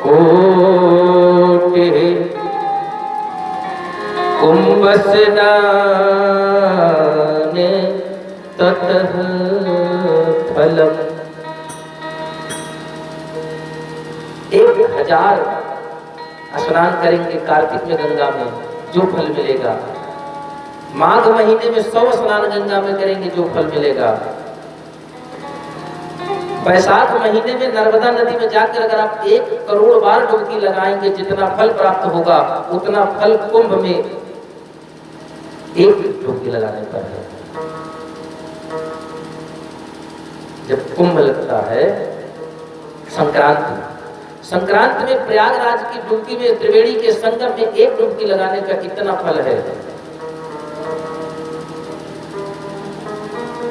कोटि कुंभस्नान ततः फलम्। 1000 स्नान करेंगे कार्तिक में गंगा में जो फल मिलेगा, माघ महीने में 100 स्नान गंगा में करेंगे जो फल मिलेगा, बैसाख महीने में नर्मदा नदी में जाकर अगर आप 1 करोड़ बार डुबकी लगाएंगे जितना फल प्राप्त होगा उतना फल कुंभ में 1 डुबकी लगाने पर है। जब कुंभ लगता है संक्रांति में प्रयागराज की डुबकी में त्रिवेणी के संगम में 1 डुबकी लगाने का कितना फल है।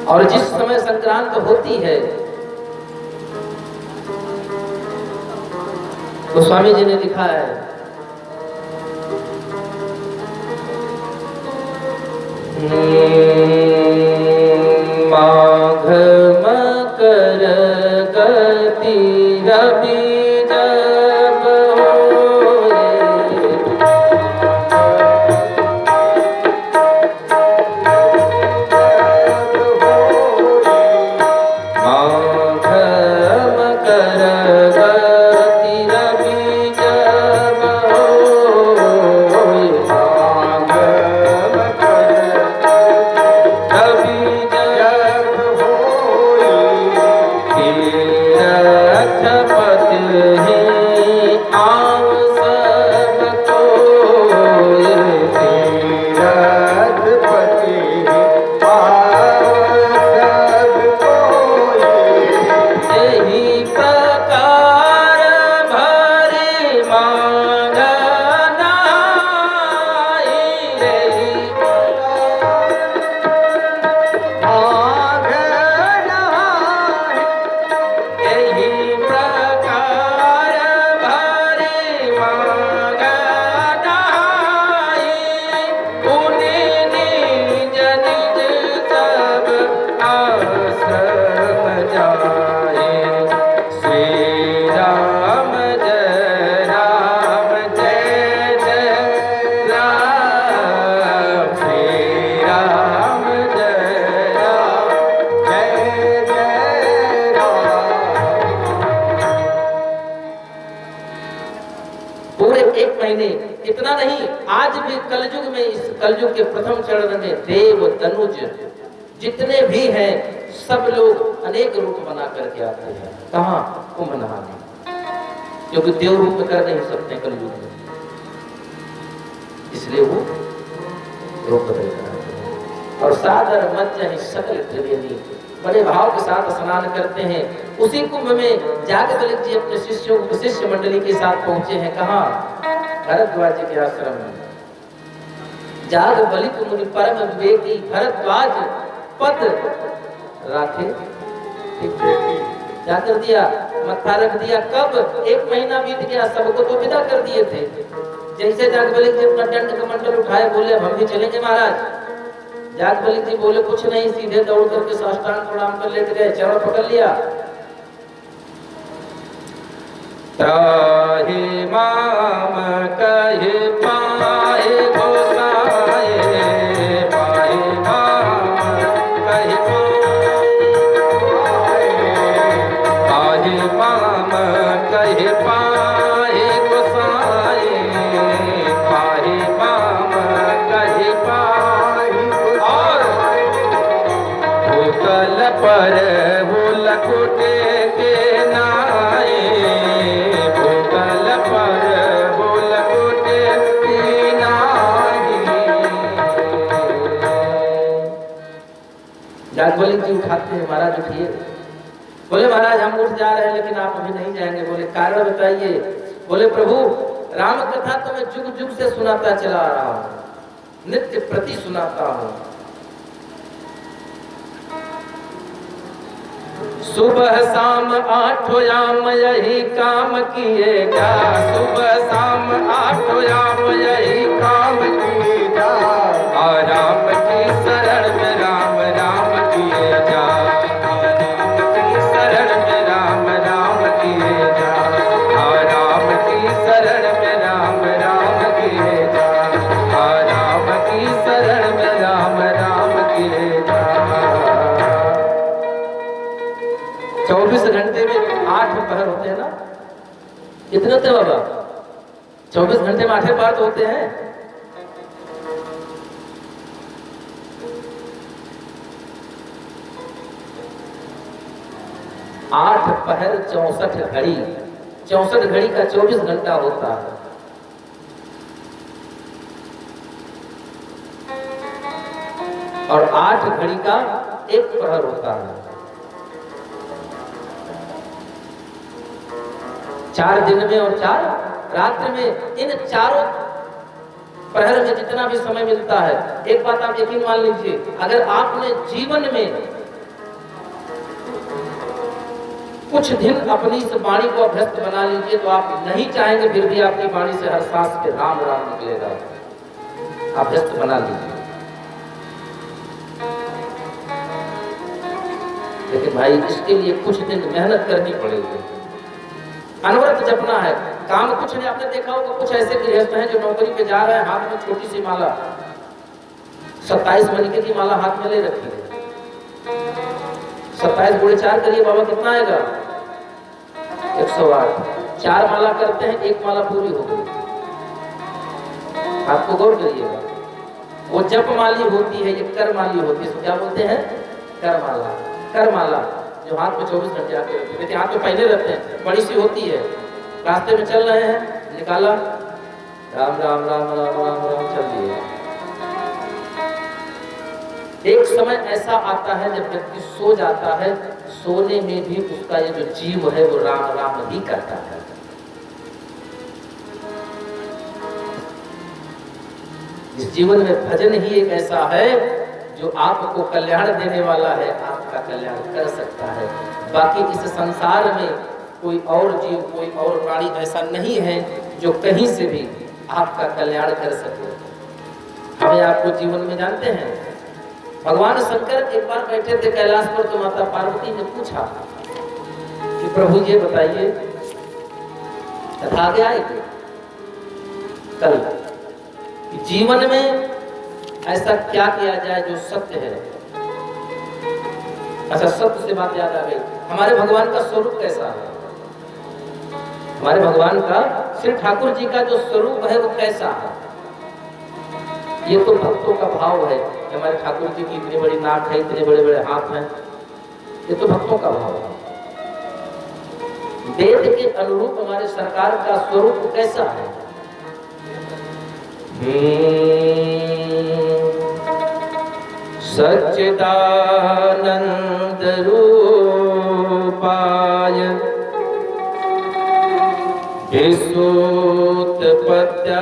और जिस समय संक्रांत होती है गोस्वामी जी ने लिखा है माघ मकर गति रवि जब माघ मकर इतना नहीं, आज भी कलयुग में, इस कलयुग के प्रथम चरण में देव तनुज जितने भी हैं सब लोग अनेक रूप बना करके आते हैं। कहाँ? कुंभ नहाने, क्योंकि देव रूप कर नहीं सकते कलयुग में, इसलिए वो रूप बदल कर आते हैं। और सादर मज्जन सकल त्रिवेणी बड़े भाव के साथ स्नान करते हैं। उसी कुंभ में जागवल्लभ जी अपने शिष्यों शिष्य मंडली के साथ पहुंचे हैं। कहाँ? भरद्वाज के आश्रम में। जागवल्लभ मुनि परम विवेकी भरद्वाज पद राखे क्या कर दिया? मत्था रख दिया। कब? 1 महीना बीत गया, सबको तो विदा कर दिए थे। जैसे जागवल्लभ जी अपना दंड कमंडल उठाए बोले हम भी चलेंगे महाराज। जागवल्लभ जी बोले कुछ नहीं, सीधे दौड़ करके साष्टांग प्रणाम कर लेट गए, चरण पकड़ लिया। त्राहि माम कहि पाए गोसाए, पाए माम कहि पाए माम कहि पाए गोसाए, पाए माम कहि पाए। और भूतल पर भूलकुटे के नाए, जागवल्लभ जी उठाते हैं, महाराज उठिए। बोले महाराज हम उठ जा रहे हैं लेकिन आप अभी नहीं जाएंगे। बोले कारण बताइए। बोले प्रभु राम कथा तो मैं जुग जुग से सुनाता चला आ रहा हूँ, नित्य प्रति सुनाता हूँ। सुबह शाम 8 याम यही काम किएगा, सुबह शाम 8 याम यही काम किएगा। राम की शरण में राम राम किए जा, राम की शरण में राम राम 24 घंटे में 8 पहर होते हैं ना, कितने होते हैं बाबा? 24 घंटे में 8 पहर तो होते हैं। आठ पहर 64 घड़ी, 64 घड़ी का 24 घंटा होता है। और 8 घड़ी का 1 पहर होता है। 4 दिन में और 4 रात्रि में, इन चारों पहर में जितना भी समय मिलता है, एक बात आप यकीन मान लीजिए, अगर आपने जीवन में कुछ दिन अपनी इस वाणी को अभ्यस्त बना लीजिए तो आप नहीं चाहेंगे फिर भी आपकी वाणी से हर सांस पे राम राम निकलेगा। अभ्यस्त बना लीजिए। लेकिन भाई इसके लिए कुछ दिन मेहनत करनी पड़ेगी, अनवरत जपना है। काम कुछ नहीं, आपने देखा होगा कुछ ऐसे गृहस्थ हैं जो नौकरी पे जा रहे हैं, हाथ में छोटी सी माला, 27 मणिके की माला हाथ में ले रखी है। 27 गुणे 4 करिए बाबा, कितना आएगा? 108। 4 माला करते हैं, 1 माला पूरी हो गई। आपको गौर करिएगा, वो जप माली होती है, ये कर माली होती है। क्या बोलते हैं? कर माला। कर माला जो हाथ में 24 घंटे आके रहती है, हाथ में पहले रहते हैं, बड़ी सी होती है। रास्ते में चल रहे हैं, निकाला, राम राम राम राम राम राम चल दिए। एक समय ऐसा आता है जब व्यक्ति सो जाता है, सोने में भी उसका ये जो जीव है वो राम राम ही करता है। इस जीवन में भजन ही एक ऐसा है जो आपको कल्याण देने वाला है, आपका कल्याण कर सकता है। बाकी इस संसार में कोई और जीव, कोई और प्राणी ऐसा नहीं है जो कहीं से भी आपका कल्याण कर सके। हमें आपको जीवन में जानते हैं, भगवान शंकर एक बार बैठे थे कैलाश पर, तो माता पार्वती ने पूछा कि प्रभु ये बताइए, कथा आगे आएगी कल, कि जीवन में ऐसा क्या किया जाए जो सत्य है। अच्छा, सत्य से बात याद आ गई, हमारे भगवान का स्वरूप कैसा है? हमारे भगवान का, श्री ठाकुर जी का जो स्वरूप है वो कैसा है? ये तो भक्तों का भाव है कि हमारे ठाकुर जी की इतनी बड़ी नाक है, इतने बड़े बड़े हाथ हैं, ये तो भक्तों का भाव है। वेद के अनुरूप हमारे सरकार का स्वरूप कैसा है? सच्चिदानंद रूपाय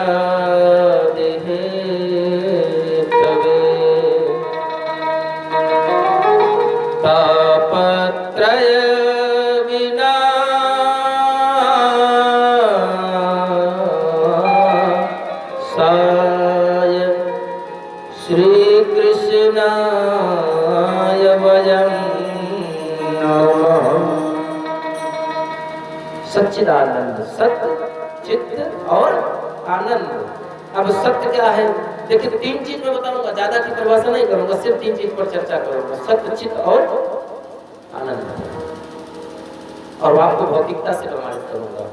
विश्वोत्पत्त्यादि हेतवे तापत्रय विनाशाय श्री कृष्णाय वयं नमः। सच्चिदानंद, सत्य, चित्त और आनंद। अब सत्य क्या है? देखिए 3 चीज मैं बताऊंगा, ज्यादा की परिभाषा नहीं करूंगा, सिर्फ 3 चीज पर चर्चा करूंगा, सत्य, चित्त और आनंद। और आपको भौतिकता से प्रमाणित करूंगा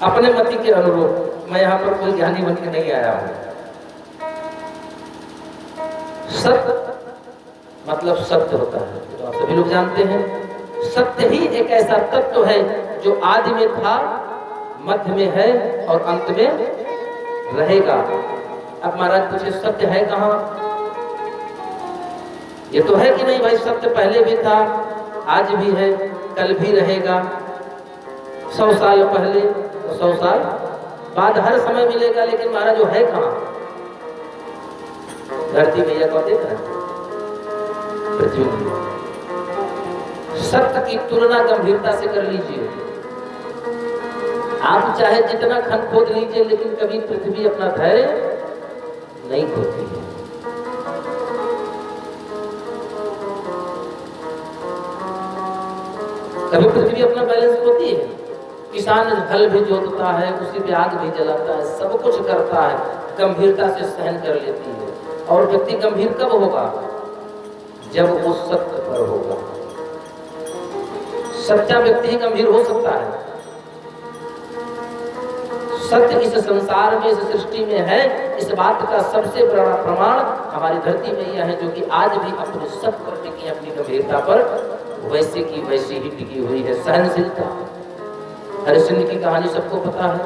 अपने मति के अनुरूप। मैं यहाँ पर कोई ज्ञानी बन के नहीं आया हूँ। सत्य मतलब सत्य होता है, तो आप सभी लोग जानते हैं। सत्य ही एक ऐसा तत्व है जो आदि में था, मध्य में है और अंत में रहेगा। अब महाराज पूछे सत्य है कहाँ? ये तो है कि नहीं भाई, सत्य पहले भी था, आज भी है, कल भी रहेगा। 100 साल पहले तो 100 साल बाद हर समय मिलेगा। लेकिन महाराज वो है कहाँ? धरती भैया को देख रहे हैं, पृथ्वी में। सत्य की तुलना गंभीरता से कर लीजिए। आप चाहे जितना खन खोद लीजिए, लेकिन कभी पृथ्वी अपना धैर्य नहीं खोती है। कभी पृथ्वी अपना बैलेंस खोती है? किसान हल भी जोतता है, उसी पे आग भी जलाता है, सब कुछ करता है, गंभीरता से सहन कर लेती है। और व्यक्ति गंभीर कब होगा? जब वो सत्य पर होगा। सच्चा व्यक्ति ही गंभीर हो सकता है। सत्य इस संसार में, इस सृष्टि में है, इस बात का सबसे बड़ा प्रमाण हमारी धरती में यह है, जो कि आज भी अपने सत्य पर टिकी, अपनी गंभीरता पर वैसे की वैसी ही टिकी हुई है। सहनशीलता। हरिश्चंद्र की कहानी सबको पता है,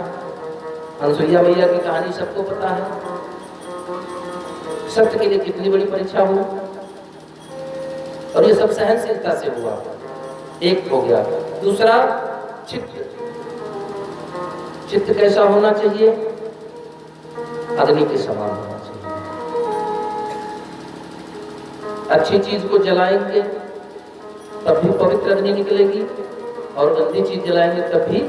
अनसुईया मैया की कहानी सबको पता है। सत्य के लिए कितनी बड़ी परीक्षा हुई, और ये सब सहनशीलता से हुआ। एक हो गया। दूसरा, चित्त। चित्त कैसा होना चाहिए? अग्नि के समान होना चाहिए। अच्छी चीज को जलाएंगे तब भी पवित्र अग्नि निकलेगी, और गंदी चीज जलाएंगे तब भी।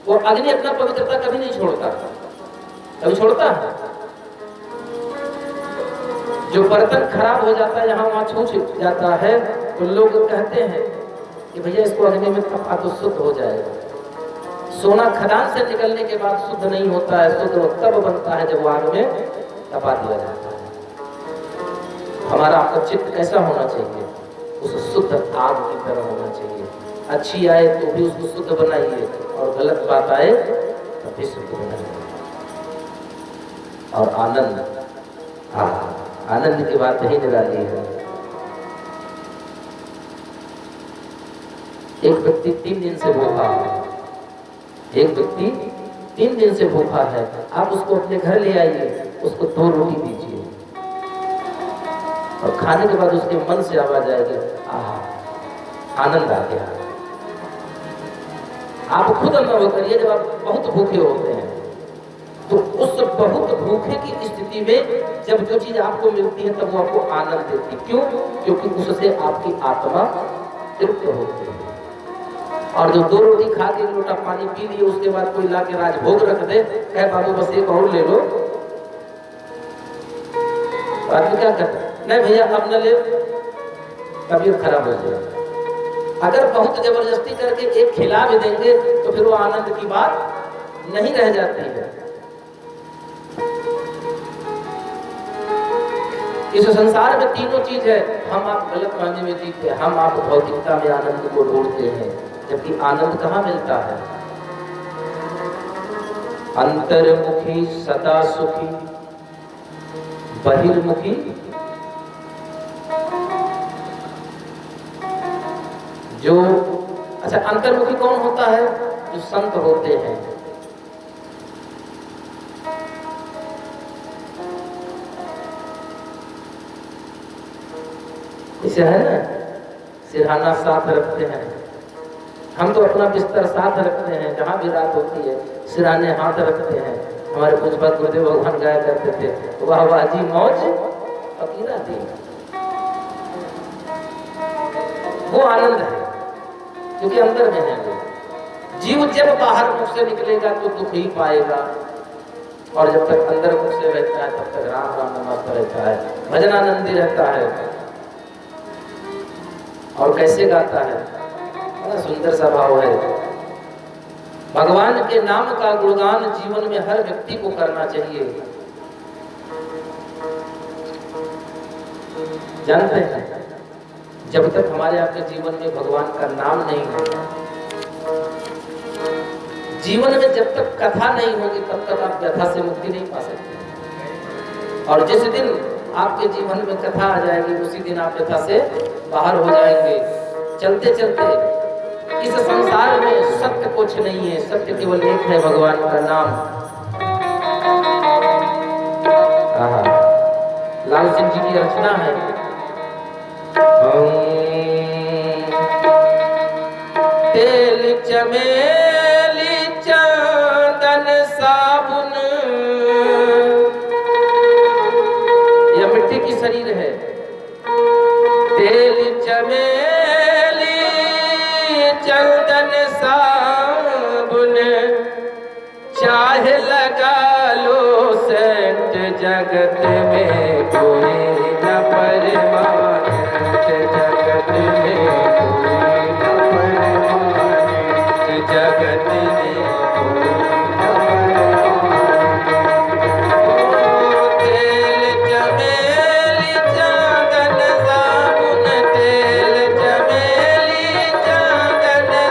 वो अग्नि अपना पवित्रता कभी नहीं छोड़ता। कभी छोड़ता है? जो बर्तन खराब हो जाता है, यहाँ वहां छूट जाता है, तो लोग कहते हैं कि भैया इसको अग्नि में तपा तो शुद्ध हो जाएगा। सोना खदान से निकलने के बाद शुद्ध नहीं होता है, शुद्ध तब बनता है जब वो आग में तपा दिया जाता है। हमारा आपका चित्त कैसा होना चाहिए? उस शुद्ध आग की तरह होना चाहिए। अच्छी आए तो भी उसको शुद्ध बनाइए, और गलत बात आए तब भी शुद्ध बनाइए। और आनंद, आनंद की बात नहीं निराली है। एक व्यक्ति 3 दिन से भूखा है, एक व्यक्ति 3 दिन से भूखा है, आप उसको अपने घर ले आइए, उसको 2 रोटी दीजिए, और खाने के बाद उसके मन से आवाज आएगी, आनंद आ गया। आप खुद अनुभव करिए, जब आप बहुत भूखे होते हैं, तो उस बहुत भूखे की स्थिति में जब जो चीज आपको मिलती है तब वो आपको आनंद देती है। क्यों? क्योंकि उससे आपकी आत्मा तृप्त होती है। और जो 2 रोटी खा के 1 लोटा पानी पी लिए, उसके बाद कोई ला के राजभोग रख दे, कहे बाबू बस एक और ले लो, आदमी क्या करता है? नहीं भैया अब न ले, तबीयत खराब हो जाएगी। अगर बहुत जबरदस्ती करके एक खिला भी देंगे तो फिर वो आनंद की बात नहीं रह जाती है। इस संसार में तीनों चीज है। हम आप गलत मायने में जीते हैं, हम आप भौतिकता में आनंद को ढूंढते हैं, जबकि आनंद कहाँ मिलता है? अंतर्मुखी सदा सुखी, बहिर्मुखी जो। अच्छा, अंतर्मुखी कौन होता है? जो संत होते हैं। इसे है ना, सिरहाना साथ रखते हैं। हम तो अपना बिस्तर साथ रखते हैं, जहां भी रात होती है सिरहाने हाथ रखते हैं। हमारे पूज्य गुरुदेव भगवान गाया करते थे, वाह वाह जी मौज फकीरा दी। वो आनंद है क्योंकि अंदर में है वो। जीव जब बाहर मुख से निकलेगा तो दुख ही पाएगा, और जब तक अंदर मुख से रहता है तब तक राम राम नमस्ते रहता है, भजनानंदी रहता है। और कैसे गाता है, बड़ा सुंदर सा भाव है। भगवान के नाम का गुणगान जीवन में हर व्यक्ति को करना चाहिए। जानते हैं, जब तक हमारे आपके जीवन में भगवान का नाम नहीं होगा, जीवन में जब तक कथा नहीं होगी, तब तक आप व्यथा से मुक्ति नहीं पा सकते। और जिस दिन आपके जीवन में कथा आ जाएगी, उसी दिन आप व्यथा से बाहर हो जाएंगे। चलते चलते इस संसार में सत्य कुछ नहीं है, सत्य केवल एक है, भगवान का नाम। लाल सिंह जी की रचना है, तेल चमेली चंदन साबुन, यह मिट्टी की शरीर है। तेल चमेली चंदन साबुन, चाहे लगा लो सेंट, जगत में कोई न परमानेंट, जगत में कोई न परमानेंट, जगत में कोई न परमानेंट। तेल चमेली चंदन साबुन, तेल चमेली चंदन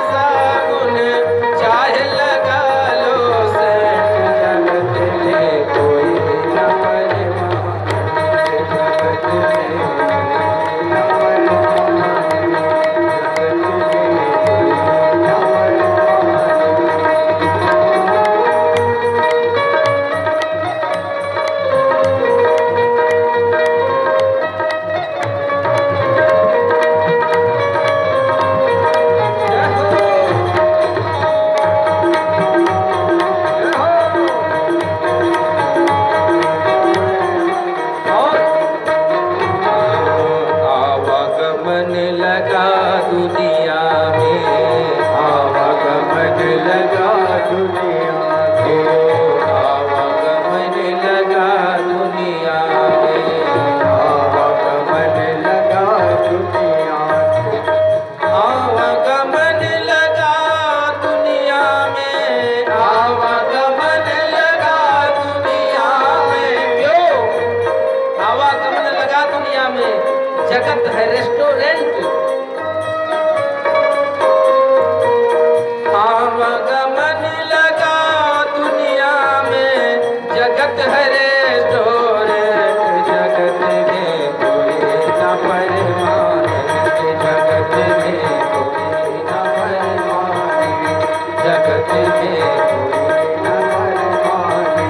जगत में कोई न परमाने,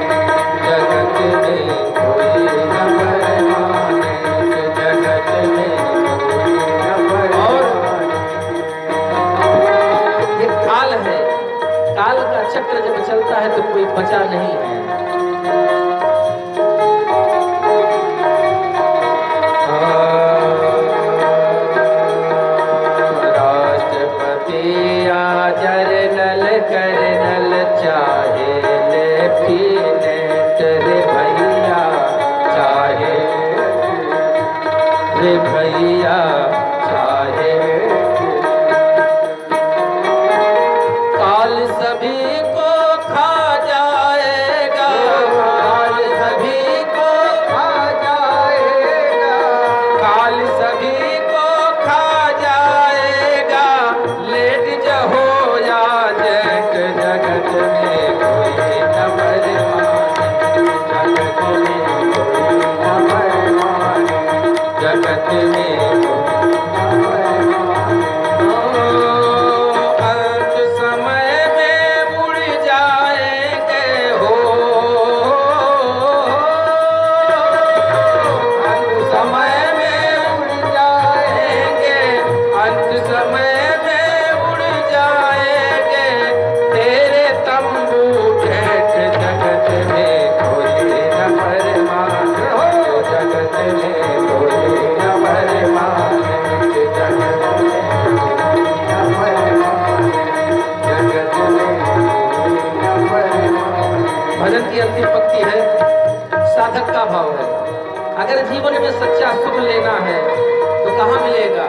जगत में कोई न परमाने, जगत में कोई न परमाने। ये काल है, काल का चक्र जब चलता है तो कोई बचा नहीं है। जरनल करनल चाहे लेफ्टिनेंट रे भैया, चाहे रे भैया चाहे। काल सभी को खा जाएगा, काल सभी को खा जाएगा, काल सभी को खा जाएगा। लेट जहो जगत में कोई न परमाने, जगत में कोई न परमाने, जगत में कोई न परमाने। अंत समय में उड़ जाएंगे हो, अंत समय में उड़ जाएंगे, अंत समय में उड़ जाएंगे। तेरे तंबू भेंट जगत में कोई न परमाने, हो जगत में कोई न परमाने, जगत में कोई न परमाने, जगत में कोई न परमाने। भजन की अंतिम पंक्ति है, साधक का भाव है। अगर जीवन में सच्चा सुख लेना है तो कहाँ मिलेगा?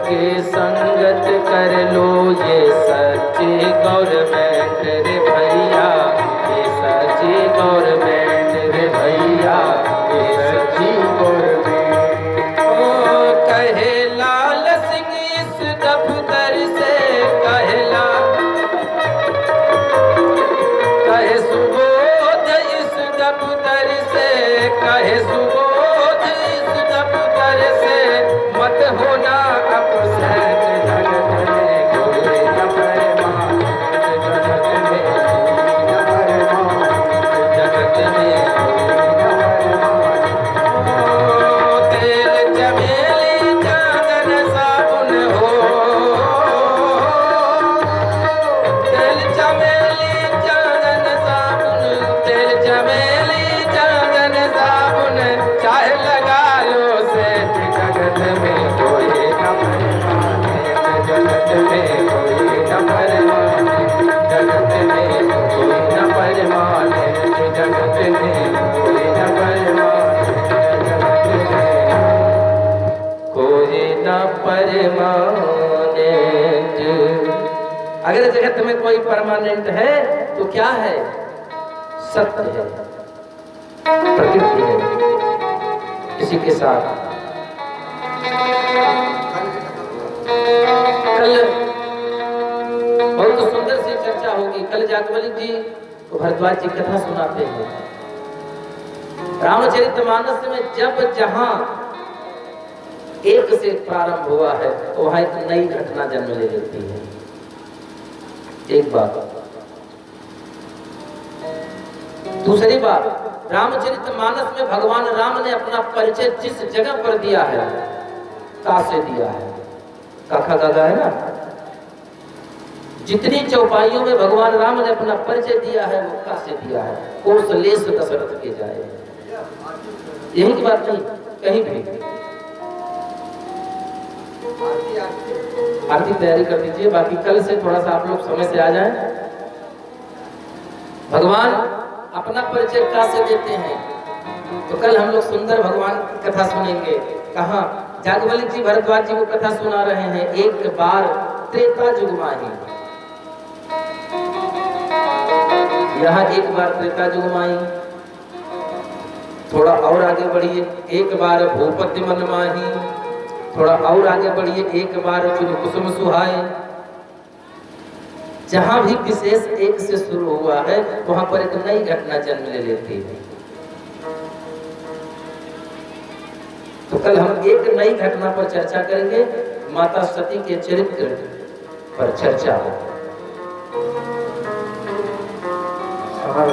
के संगत कर लो ये सच्ची गवर्नमेंट रे भैया, ये सच्ची गवर्नमेंट रे भैया, ये सच्ची गवर्नमेंट। ओ कहे लाल सिंह इस दफ्तर से, कहे सुबोध इस दफ्तर से, कहे सुबोध इस दफ्तर से। मत होना अपसेट, जगत में कोई न परमाने, जगत में कोई न परमाने, जगत में कोई न परमाने। तेल चमेली चांदन साबुन हो, तेल चमेली चांदन साबुन, तेल चमेली चांदन साबुन। चाहे लगा लो सेठ, जगत में कोई न परमाने, जगत में कोई न परमाने, जगत में कोई न परमाने, जगत में कोई न परमाने, जगत में कोई न परमाने। अगर जगत में कोई परमानेंट है तो क्या है? सत्य है, प्रकृति है। इसी के साथ कल बहुत सुंदर सी चर्चा होगी। कल जागवली जी को भरद्वाज जी कथा सुनाते हैं। रामचरितमानस में जब जहां एक से प्रारंभ हुआ है तो वहां एक नई घटना जन्म ले लेती है। एक बात। दूसरी बात, रामचरितमानस में भगवान राम ने अपना परिचय जिस जगह पर दिया है, का से दिया है, काखा गागा है ना। जितनी चौपाइयों में भगवान राम ने अपना परिचय दिया है वो का से दिया है, कोसलेस दशरथ के जाए। यही की बात नहीं, कहीं भी। आरती तैयारी कर दीजिए, बाकी कल से थोड़ा सा आप लोग समय से आ जाएं। भगवान अपना परिचय का से देते हैं, तो कल हम लोग सुंदर भगवान की कथा सुनेंगे। कहाँ जागवल्ली जी भरद्वाज जी को कथा सुना रहे हैं। एक बार त्रेता युग माही, यहाँ एक बार त्रेता युग माही। थोड़ा और आगे बढ़िए, एक बार भूपति मन माही। थोड़ा और आगे बढ़िए, एक बार चुन कुसुम सुहाए। जहां भी विशेष एक से शुरू हुआ है वहां पर एक नई घटना जन्म ले लेती है। तो कल हम एक नई घटना पर चर्चा करेंगे, माता सती के चरित्र पर चर्चा हो। और